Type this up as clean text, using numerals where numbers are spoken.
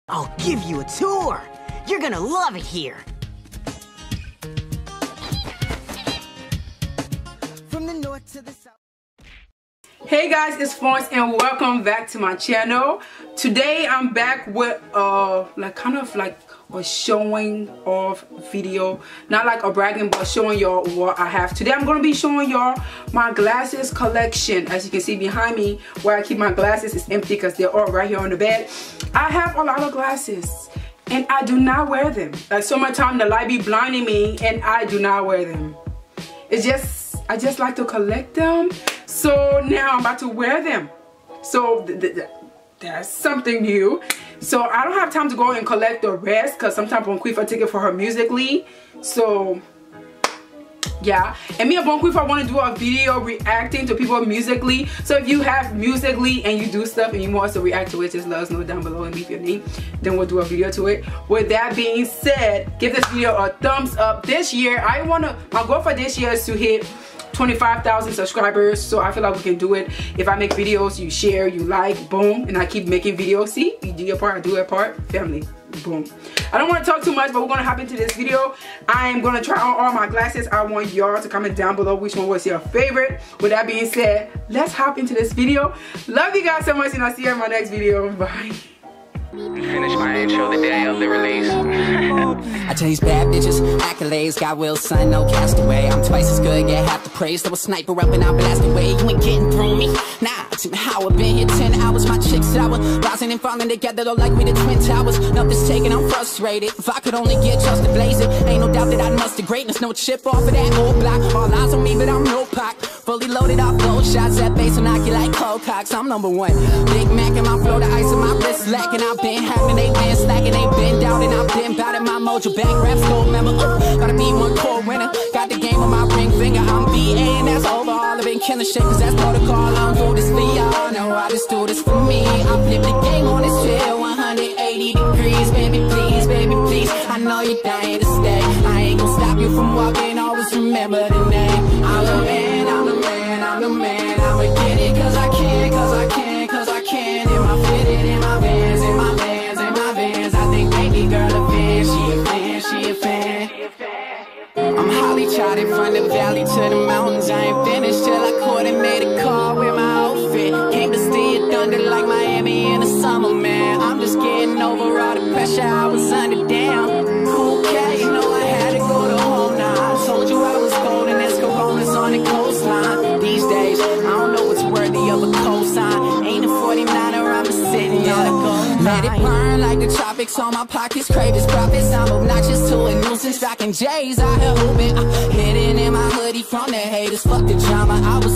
I'll give you a tour. You're gonna love it here. From the north to the south. Hey guys, it's Florence and welcome back to my channel. Today I'm back with kind of a showing off video, not like a bragging, but showing y'all what I have. Today I'm going to be showing y'all my glasses collection. As you can see behind me, where I keep my glasses is empty because they're all right here on the bed. I have a lot of glasses and I do not wear them. Like summertime, the light be blinding me and I do not wear them. It's just, I just like to collect them. So now I'm about to wear them. So that's something new. So I don't have time to go and collect the rest because sometimes Bonquifa take it for her musically. So yeah, and me and Bonquifa want to do a video reacting to people musically. So if you have musically and you do stuff and you want us to react to it, just let us know down below and leave your name. Then we'll do a video to it. With that being said, give this video a thumbs up. This year, my goal for this year is to hit 25,000 subscribers, so I feel like we can do it. If I make videos, you share, you like, boom, and I keep making videos. See, you do your part, I do your part, family, boom. I don't want to talk too much, but we're gonna hop into this video. I am gonna try on all my glasses. I want y'all to comment down below which one was your favorite. With that being said, let's hop into this video. Love you guys so much, and I'll see you in my next video. Bye. Finish my intro the day of the release. I chase bad bitches, accolades, got will, son, no castaway. I'm twice as good, get half the praise. Throw a sniper up and I'll blast away. You ain't getting through me. Nah, how I've been here 10 hours. My chicks sour, rising and falling together, though like we the Twin Towers. Nothing's taken, I'm frustrated. If I could only get just to blaze it, ain't no doubt that I'd muster greatness. No chip off of that old block. All eyes on me, but I'm no pack. Fully loaded off gold shots, that bass will knock you like cold cocks. I'm number one. Big Mac in my flow, the ice in my wrist lacking. I've been having, they been slacking, they been down, and I've been bout it. My mojo back raps, gold member. Gotta be one core winner. Got the game on my ring finger. I'm BA and that's over. All I've been killing shit, cause that's protocol. I don't do this for y'all, no, I just do this for me. I flip the game on this chill, 180 degrees. Baby, please, I know you're dying to stay. I ain't gonna stop you from walking, always remember the name. I'm the man, I'm the man, I'm the man. I'ma get it cause I can, cause I can, cause I can. Am I fitted in my vans, in my vans, in my vans? I think baby girl a fan, she a fan, she a fan. I'm holly charted from the valley to the mountains. I ain't finished till I coordinate a call with my outfit. Came to see it thunder like Miami in the summer, man. I'm just getting over all the pressure I was under. Damn, okay, you know I had to go to home now. I told you I was cold and there's coronas on the coastline. These days, I don't know what's worthy of a cosign. Ain't a 49er, I'm a city on a gold. Let it burn like the tropics on my pockets. Crave his profits, I'm obnoxious to a nuisance. Rockin' J's out here hooping. Hidden in my hoodie from the haters, fuck the drama. I was